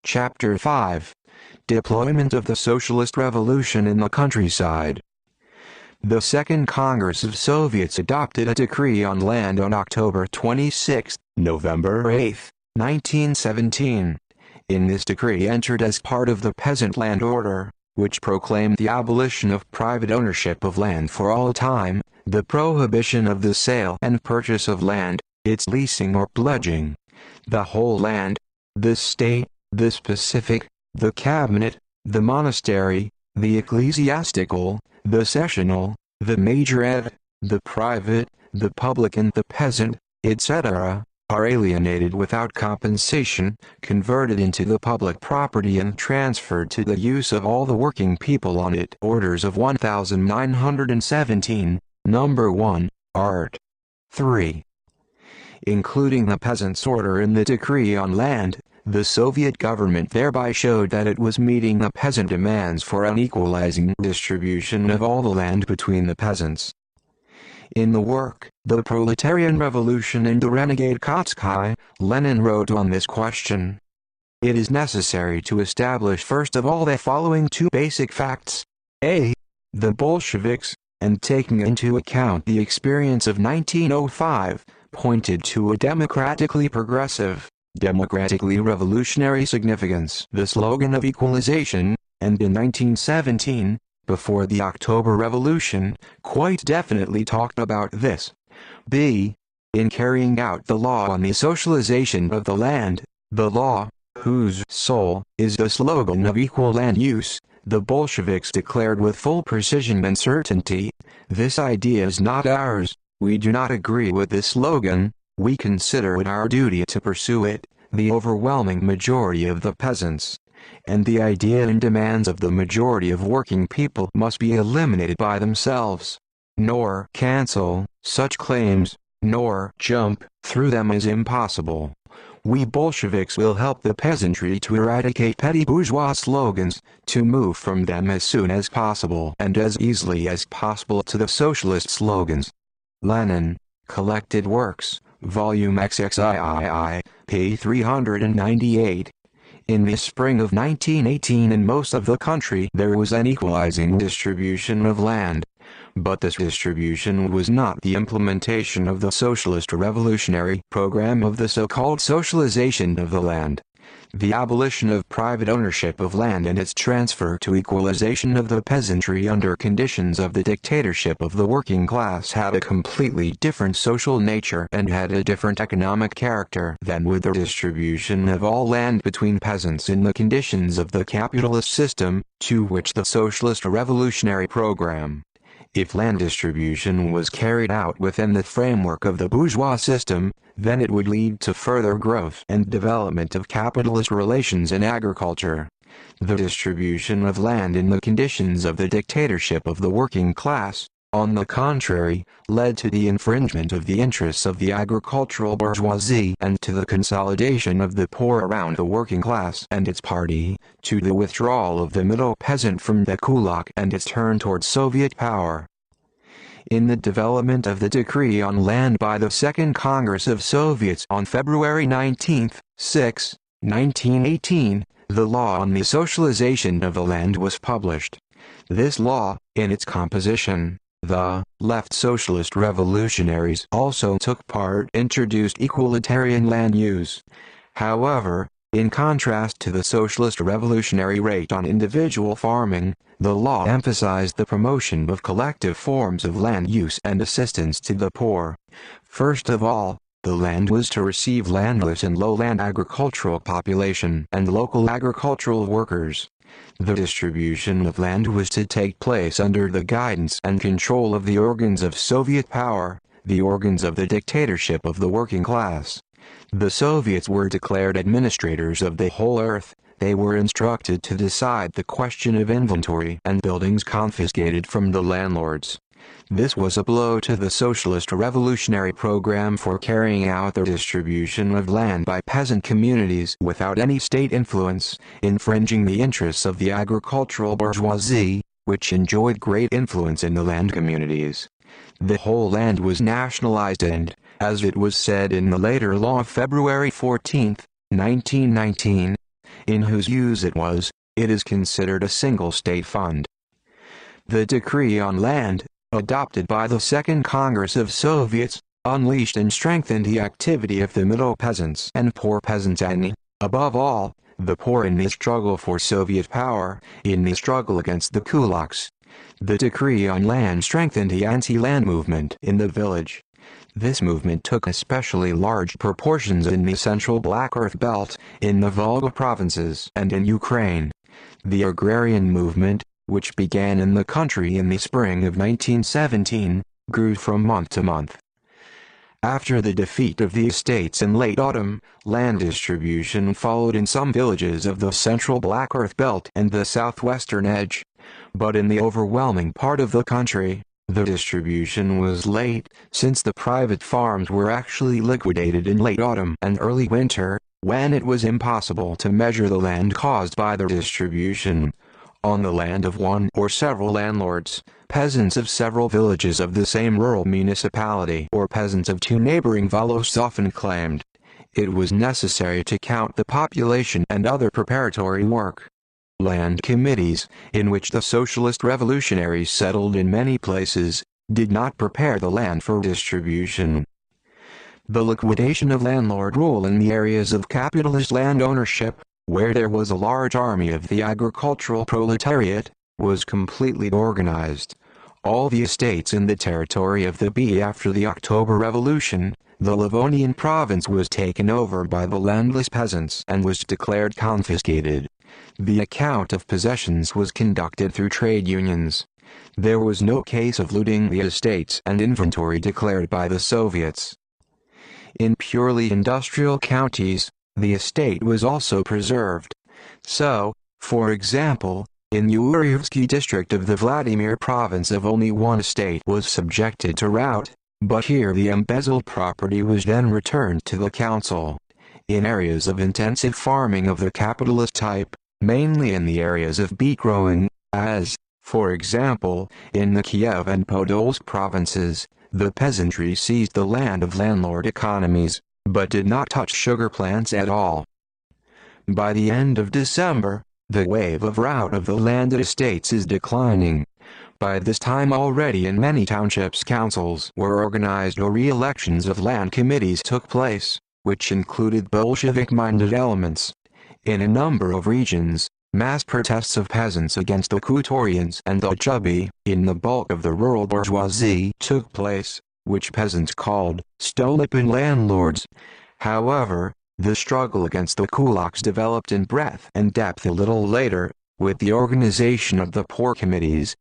Chapter 5. Deployment of the Socialist Revolution in the Countryside. The Second Congress of Soviets adopted a decree on land on October 26, November 8, 1917. In this decree entered as part of the Peasant Land Order, which proclaimed the abolition of private ownership of land for all time, the prohibition of the sale and purchase of land, its leasing or pledging. The whole land, the state, the specific, the cabinet, the monastery, the ecclesiastical, the sessional, the majorette, the private, the public and the peasant, etc., are alienated without compensation, converted into the public property and transferred to the use of all the working people on it. Orders of 1917, Number 1, Art. 3. Including the peasants' order in the decree on land, the Soviet government thereby showed that it was meeting the peasant demands for an equalizing distribution of all the land between the peasants. In the work, The Proletarian Revolution and the Renegade Kotsky, Lenin wrote on this question. It is necessary to establish first of all the following two basic facts. A. The Bolsheviks, and taking into account the experience of 1905, pointed to a democratically progressive, democratically revolutionary significance. The slogan of equalization, and in 1917, before the October Revolution, quite definitely talked about this. B. In carrying out the law on the socialization of the land, the law, whose soul is the slogan of equal land use, the Bolsheviks declared with full precision and certainty, "This idea is not ours. We do not agree with this slogan. We consider it our duty to pursue it, the overwhelming majority of the peasants, and the idea and demands of the majority of working people must be eliminated by themselves. Nor cancel such claims, nor jump through them is impossible. We Bolsheviks will help the peasantry to eradicate petty bourgeois slogans, to move from them as soon as possible and as easily as possible to the socialist slogans." Lenin, Collected Works, Volume XXIII, p. 398. In the spring of 1918 in most of the country there was an equalizing distribution of land. But this distribution was not the implementation of the socialist revolutionary program of the so-called socialization of the land. The abolition of private ownership of land and its transfer to equalization of the peasantry under conditions of the dictatorship of the working class had a completely different social nature and had a different economic character than with the distribution of all land between peasants in the conditions of the capitalist system, to which the socialist revolutionary program. If land distribution was carried out within the framework of the bourgeois system, then it would lead to further growth and development of capitalist relations in agriculture. The distribution of land in the conditions of the dictatorship of the working class, on the contrary, led to the infringement of the interests of the agricultural bourgeoisie and to the consolidation of the poor around the working class and its party, to the withdrawal of the middle peasant from the kulak and its turn towards Soviet power. In the development of the decree on land by the Second Congress of Soviets on February 19, 1918, the law on the socialization of the land was published. This law, in its composition, the left socialist revolutionaries also took part, introduced equalitarian land use. However, in contrast to the socialist revolutionary rate on individual farming, the law emphasized the promotion of collective forms of land use and assistance to the poor. First of all, the land was to receive landless and lowland agricultural population and local agricultural workers. The distribution of land was to take place under the guidance and control of the organs of Soviet power, the organs of the dictatorship of the working class. The Soviets were declared administrators of the whole earth. They were instructed to decide the question of inventory and buildings confiscated from the landlords. This was a blow to the socialist revolutionary program for carrying out the distribution of land by peasant communities without any state influence, infringing the interests of the agricultural bourgeoisie, which enjoyed great influence in the land communities. The whole land was nationalized and, as it was said in the later law of February 14, 1919, in whose use it is considered a single state fund. The Decree on Land, adopted by the Second Congress of Soviets, unleashed and strengthened the activity of the middle peasants and poor peasants and, above all, the poor in the struggle for Soviet power, in the struggle against the kulaks. The Decree on Land strengthened the anti-land movement in the village. This movement took especially large proportions in the central Black Earth Belt, in the Volga provinces and in Ukraine. The agrarian movement, which began in the country in the spring of 1917, grew from month to month. After the defeat of the estates in late autumn, land distribution followed in some villages of the central Black Earth Belt and the southwestern edge. But in the overwhelming part of the country, the distribution was late, since the private farms were actually liquidated in late autumn and early winter, when it was impossible to measure the land caused by the distribution. On the land of one or several landlords, peasants of several villages of the same rural municipality or peasants of two neighboring volosts often claimed. It was necessary to count the population and other preparatory work. Land committees, in which the socialist revolutionaries settled in many places, did not prepare the land for distribution. The liquidation of landlord rule in the areas of capitalist land ownership, where there was a large army of the agricultural proletariat, was completely organized. All the estates in the territory of the B after the October Revolution, the Livonian province was taken over by the landless peasants and was declared confiscated. The account of possessions was conducted through trade unions. There was no case of looting the estates and inventory declared by the Soviets. In purely industrial counties, the estate was also preserved. So, for example, in Yuryevsky district of the Vladimir province of only one estate was subjected to rout, but here the embezzled property was then returned to the council. In areas of intensive farming of the capitalist type, mainly in the areas of beet growing, as, for example, in the Kiev and Podolsk provinces, the peasantry seized the land of landlord economies, but did not touch sugar plants at all. By the end of December, the wave of rout of the landed estates is declining. By this time already in many townships councils were organized or re-elections of land committees took place, which included Bolshevik-minded elements. In a number of regions, mass protests of peasants against the Kutorians and the Chubby, in the bulk of the rural bourgeoisie, took place, which peasants called Stolipin landlords. However, the struggle against the kulaks developed in breadth and depth a little later, with the organization of the poor committees.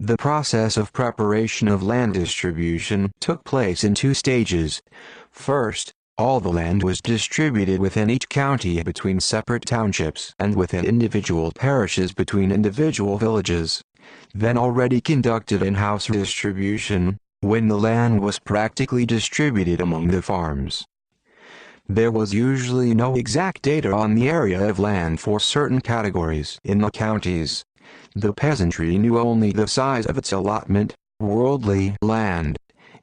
The process of preparation of land distribution took place in two stages. First, all the land was distributed within each county between separate townships and within individual parishes between individual villages. Then already conducted in-house distribution, when the land was practically distributed among the farms. There was usually no exact data on the area of land for certain categories in the counties. The peasantry knew only the size of its allotment, worldly land.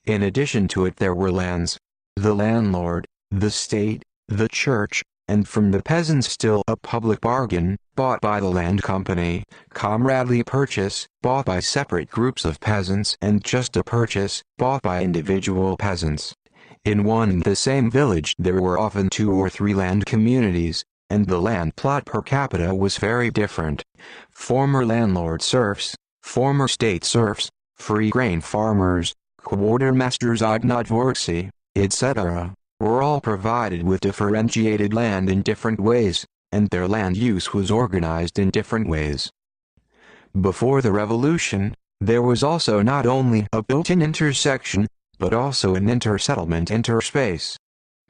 In addition to it there were lands, the landlord, the state, the church, and from the peasants still a public bargain, bought by the land company, comradely purchase, bought by separate groups of peasants, and just a purchase, bought by individual peasants. In one and the same village there were often 2 or 3 land communities, and the land plot per capita was very different. Former landlord serfs, former state serfs, free grain farmers, quartermasters ognodvorцы, etc., were all provided with differentiated land in different ways, and their land use was organized in different ways. Before the revolution, there was also not only a built-in intersection, but also an inter-settlement interspace.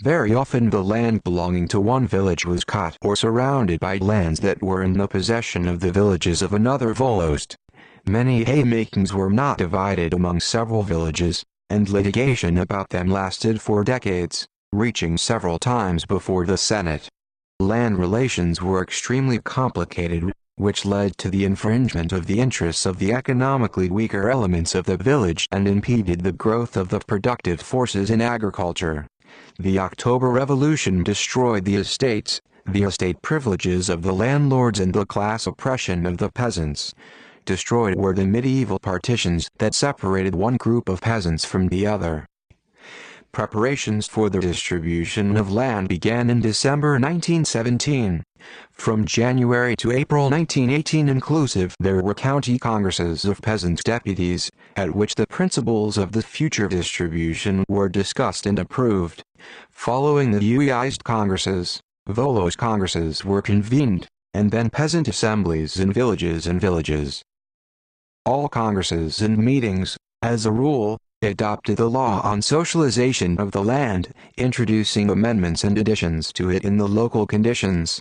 Very often the land belonging to one village was cut or surrounded by lands that were in the possession of the villages of another volost. Many haymakings were not divided among several villages, and litigation about them lasted for decades, reaching several times before the Senate. Land relations were extremely complicated, which led to the infringement of the interests of the economically weaker elements of the village and impeded the growth of the productive forces in agriculture. The October Revolution destroyed the estates, the estate privileges of the landlords and the class oppression of the peasants. Destroyed were the medieval partitions that separated one group of peasants from the other. Preparations for the distribution of land began in December 1917. From January to April 1918 inclusive, there were county congresses of peasant deputies, at which the principles of the future distribution were discussed and approved. Following the Socialist congresses, Volos congresses were convened, and then peasant assemblies in villages. All congresses and meetings, as a rule, adopted the law on socialization of the land, introducing amendments and additions to it in the local conditions.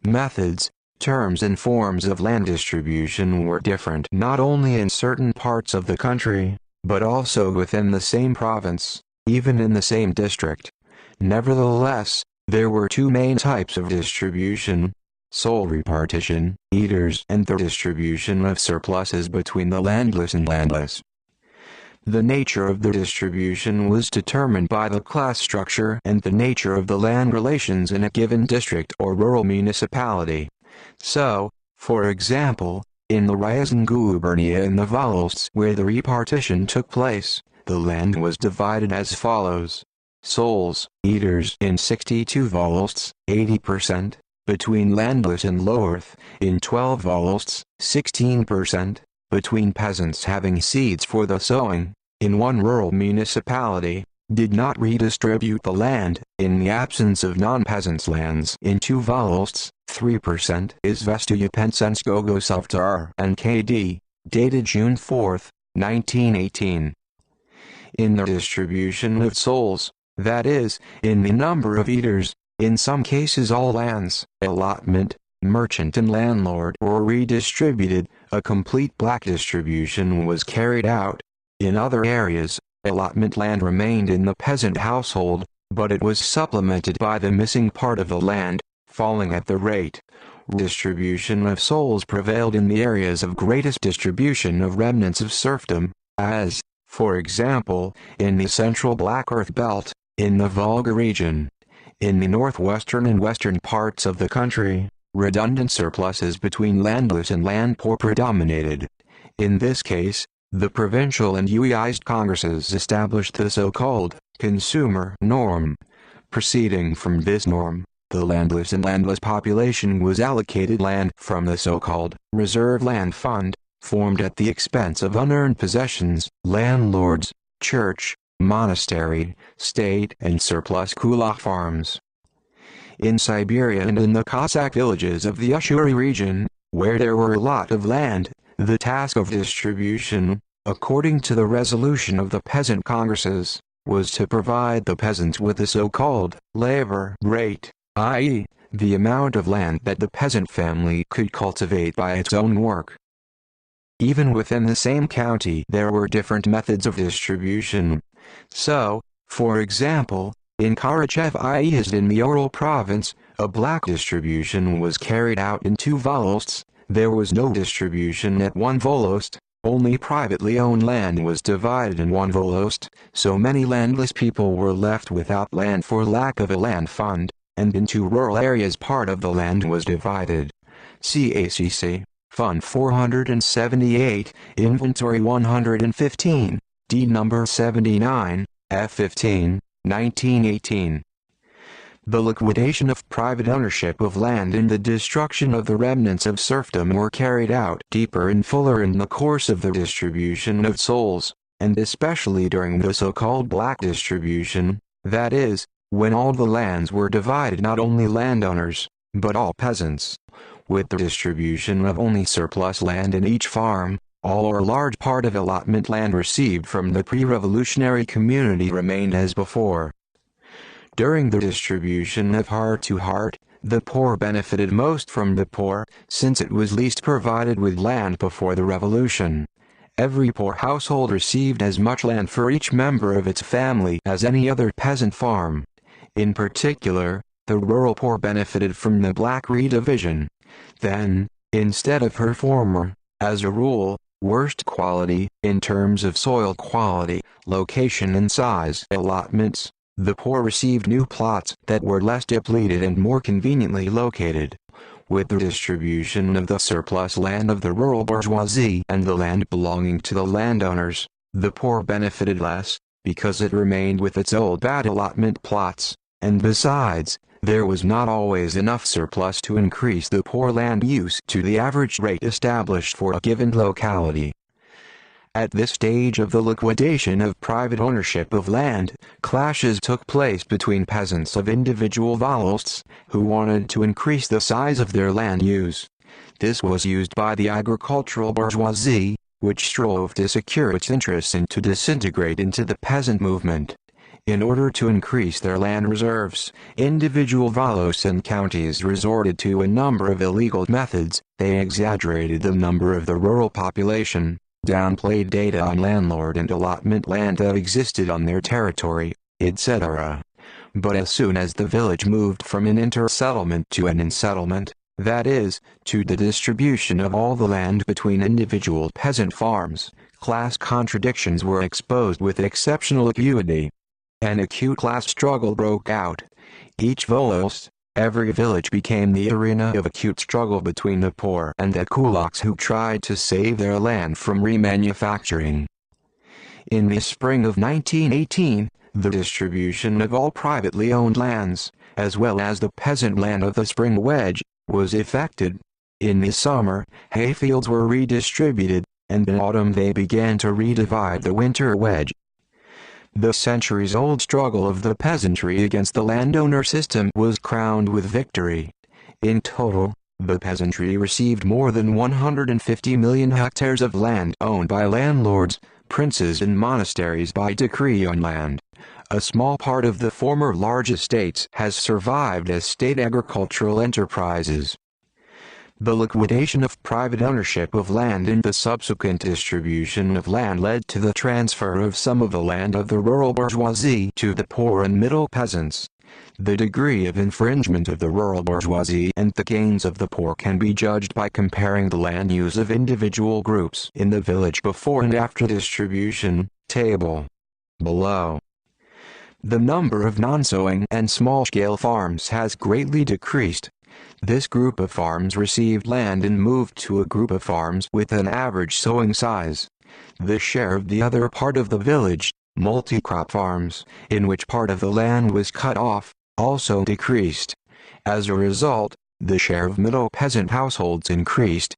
Methods, terms and forms of land distribution were different not only in certain parts of the country, but also within the same province, even in the same district. Nevertheless, there were two main types of distribution: sole repartition, eaters, and the distribution of surpluses between the landless and landless. The nature of the distribution was determined by the class structure and the nature of the land relations in a given district or rural municipality. So, for example, in the Ryazan gubernia in the Volosts where the repartition took place, the land was divided as follows: soles, eaters in 62 Volosts, 80%, between landless and Lowerth, in 12 Volosts, 16%, between peasants having seeds for the sowing, in one rural municipality, did not redistribute the land, in the absence of non-peasants' lands in 2 Volosts, 3% Izvestuya Pensenskogo Sovtar and KD, dated June 4, 1918. In the distribution of soles, that is, in the number of eaters, in some cases all lands, allotment, merchant and landlord were redistributed, a complete black distribution was carried out. In other areas, allotment land remained in the peasant household, but it was supplemented by the missing part of the land, falling at the rate. Distribution of soles prevailed in the areas of greatest distribution of remnants of serfdom, as, for example, in the central Black Earth Belt, in the Volga region. In the northwestern and western parts of the country, redundant surpluses between landless and land poor predominated. In this case, the provincial and Socialist congresses established the so-called consumer norm. Proceeding from this norm, the landless and landless population was allocated land from the so-called reserve land fund, formed at the expense of unearned possessions, landlords, church, monastery, state and surplus kulak farms. In Siberia and in the Cossack villages of the Ushuri region, where there were a lot of land, the task of distribution, according to the resolution of the peasant congresses, was to provide the peasants with the so-called labor rate, i.e., the amount of land that the peasant family could cultivate by its own work. Even within the same county there were different methods of distribution. So, for example, in Karachev i.e. in the Ural province, a black distribution was carried out in 2 Volosts. There was no distribution at 1 Volost, only privately owned land was divided in 1 Volost, so many landless people were left without land for lack of a land fund, and in 2 rural areas part of the land was divided. CACC, Fund 478, Inventory 115, D number 79, F15, 1918. The liquidation of private ownership of land and the destruction of the remnants of serfdom were carried out deeper and fuller in the course of the distribution of soles, and especially during the so-called black distribution, that is, when all the lands were divided not only landowners, but all peasants. With the distribution of only surplus land in each farm, all or a large part of allotment land received from the pre-revolutionary community remained as before. During the distribution of heart-to-heart, the poor benefited most from the poor, since it was least provided with land before the revolution. Every poor household received as much land for each member of its family as any other peasant farm. In particular, the rural poor benefited from the black redivision. Then, instead of her former, as a rule, worst quality, in terms of soil quality, location and size allotments, the poor received new plots that were less depleted and more conveniently located. With the distribution of the surplus land of the rural bourgeoisie and the land belonging to the landowners, the poor benefited less, because it remained with its old bad allotment plots, and besides, there was not always enough surplus to increase the poor land use to the average rate established for a given locality. At this stage of the liquidation of private ownership of land, clashes took place between peasants of individual volosts, who wanted to increase the size of their land use. This was used by the agricultural bourgeoisie, which strove to secure its interests and to disintegrate into the peasant movement. In order to increase their land reserves, individual volosts and counties resorted to a number of illegal methods. They exaggerated the number of the rural population, downplayed data on landlord and allotment land that existed on their territory, etc. But as soon as the village moved from an inter-settlement to an in-settlement, that is, to the distribution of all the land between individual peasant farms, class contradictions were exposed with exceptional acuity. An acute class struggle broke out. Each volost, every village became the arena of acute struggle between the poor and the kulaks who tried to save their land from remanufacturing. In the spring of 1918, the distribution of all privately owned lands, as well as the peasant land of the spring wedge, was effected. In the summer, hayfields were redistributed, and in autumn they began to redivide the winter wedge. The centuries-old struggle of the peasantry against the landowner system was crowned with victory. In total, the peasantry received more than 150 million hectares of land owned by landlords, princes and monasteries by decree on land. A small part of the former large estates has survived as state agricultural enterprises. The liquidation of private ownership of land and the subsequent distribution of land led to the transfer of some of the land of the rural bourgeoisie to the poor and middle peasants. The degree of infringement of the rural bourgeoisie and the gains of the poor can be judged by comparing the land use of individual groups in the village before and after distribution, table below. The number of non-sowing and small-scale farms has greatly decreased. This group of farms received land and moved to a group of farms with an average sowing size. The share of the other part of the village, multi-crop farms, in which part of the land was cut off, also decreased. As a result, the share of middle peasant households increased.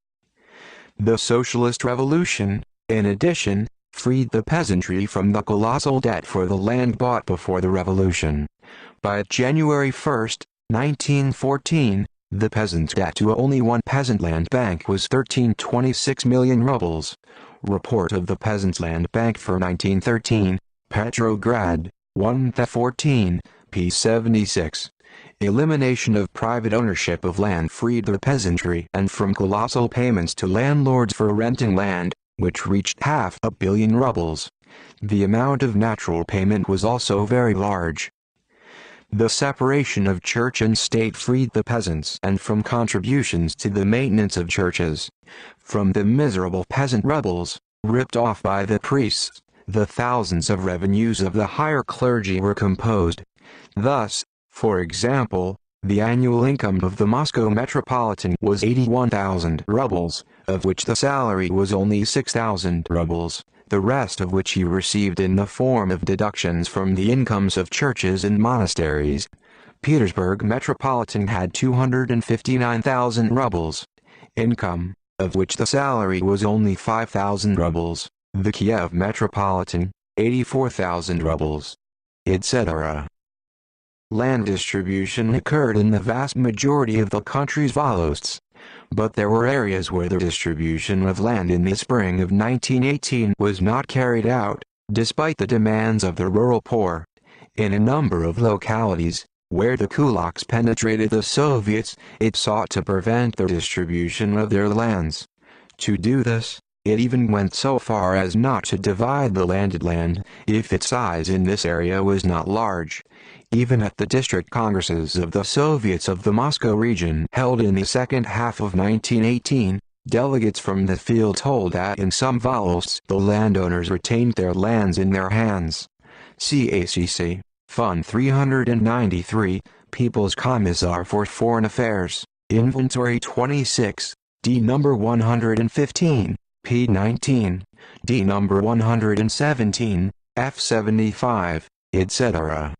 The Socialist Revolution, in addition, freed the peasantry from the colossal debt for the land bought before the revolution. By January 1, 1914, the peasant debt to only one peasant land bank was 13.26 million rubles. Report of the Peasants' Land Bank for 1913, Petrograd, 1/14, p. 76. Elimination of private ownership of land freed the peasantry and from colossal payments to landlords for renting land, which reached 500 million rubles. The amount of natural payment was also very large. The separation of church and state freed the peasants and from contributions to the maintenance of churches. From the miserable peasant rebels, ripped off by the priests, the thousands of revenues of the higher clergy were composed. Thus, for example, the annual income of the Moscow Metropolitan was 81,000 rubles, of which the salary was only 6,000 rubles, the rest of which he received in the form of deductions from the incomes of churches and monasteries. Petersburg Metropolitan had 259,000 rubles income, of which the salary was only 5,000 rubles, the Kiev Metropolitan, 84,000 rubles, etc. Land distribution occurred in the vast majority of the country's volosts. But there were areas where the distribution of land in the spring of 1918 was not carried out, despite the demands of the rural poor. In a number of localities, where the kulaks penetrated the Soviets, it sought to prevent the distribution of their lands. To do this, it even went so far as not to divide the landed land, if its size in this area was not large. Even at the district congresses of the Soviets of the Moscow region held in the second half of 1918, delegates from the field told that in some volosts the landowners retained their lands in their hands. CACC Fund 393, People's Commissar for Foreign Affairs, Inventory 26, D number 115, P19, D number 117, F75, etc.